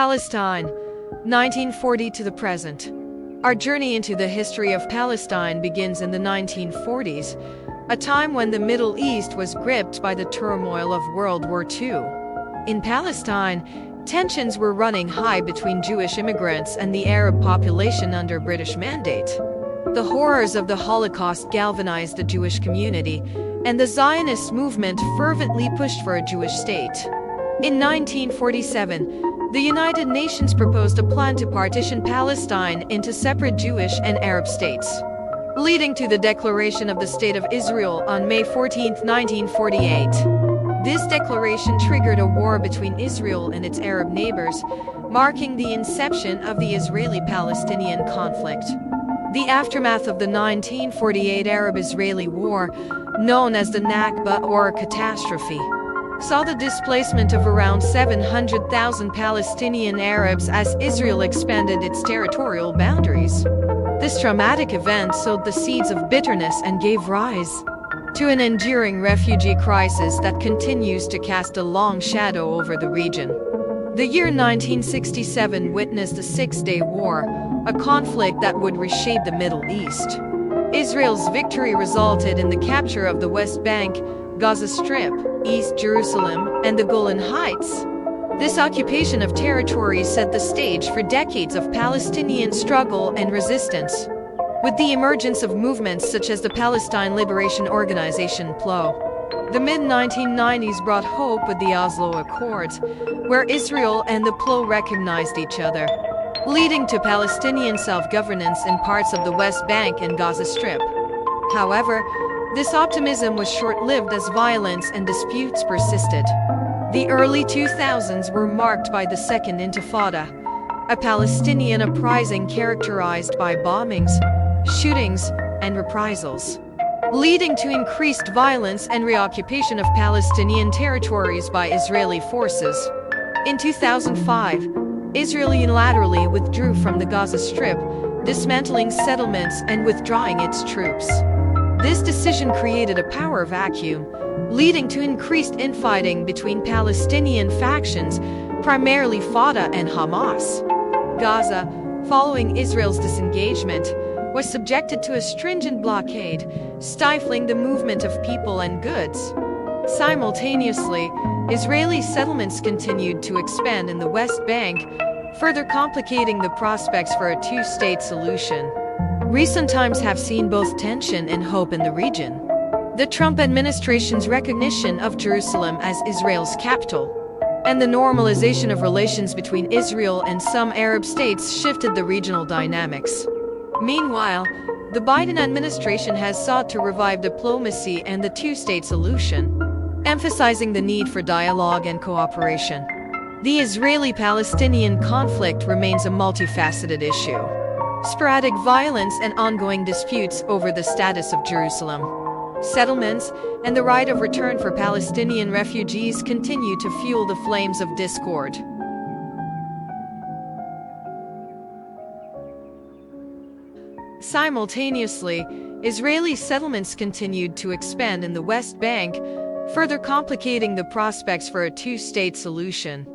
Palestine, 1940 to the present. Our journey into the history of Palestine begins in the 1940s, a time when the Middle East was gripped by the turmoil of World War II. In Palestine, tensions were running high between Jewish immigrants and the Arab population under British mandate. The horrors of the Holocaust galvanized the Jewish community, and the Zionist movement fervently pushed for a Jewish state. In 1947, the United Nations proposed a plan to partition Palestine into separate Jewish and Arab states, leading to the declaration of the State of Israel on May 14, 1948. This declaration triggered a war between Israel and its Arab neighbors, marking the inception of the Israeli-Palestinian conflict. The aftermath of the 1948 Arab-Israeli War, known as the Nakba or catastrophe, saw the displacement of around 700,000 Palestinian Arabs as Israel expanded its territorial boundaries. This traumatic event sowed the seeds of bitterness and gave rise to an enduring refugee crisis that continues to cast a long shadow over the region. The year 1967 witnessed the Six-Day War, a conflict that would reshape the Middle East. Israel's victory resulted in the capture of the West Bank, Gaza Strip, East Jerusalem, and the Golan Heights. This occupation of territory set the stage for decades of Palestinian struggle and resistance, with the emergence of movements such as the Palestine Liberation Organization (PLO). The mid-1990s brought hope with the Oslo Accords, where Israel and the PLO recognized each other, leading to Palestinian self-governance in parts of the West Bank and Gaza Strip. However, this optimism was short-lived as violence and disputes persisted. The early 2000s were marked by the Second Intifada, a Palestinian uprising characterized by bombings, shootings, and reprisals, leading to increased violence and reoccupation of Palestinian territories by Israeli forces. In 2005, Israel unilaterally withdrew from the Gaza Strip, dismantling settlements and withdrawing its troops. This decision created a power vacuum, leading to increased infighting between Palestinian factions, primarily Fatah and Hamas. Gaza, following Israel's disengagement, was subjected to a stringent blockade, stifling the movement of people and goods. Simultaneously, Israeli settlements continued to expand in the West Bank, further complicating the prospects for a two-state solution. Recent times have seen both tension and hope in the region. The Trump administration's recognition of Jerusalem as Israel's capital and the normalization of relations between Israel and some Arab states shifted the regional dynamics. Meanwhile, the Biden administration has sought to revive diplomacy and the two-state solution, emphasizing the need for dialogue and cooperation. The Israeli-Palestinian conflict remains a multifaceted issue. Sporadic violence and ongoing disputes over the status of Jerusalem, settlements, and the right of return for Palestinian refugees continue to fuel the flames of discord. Simultaneously, Israeli settlements continued to expand in the West Bank, further complicating the prospects for a two-state solution.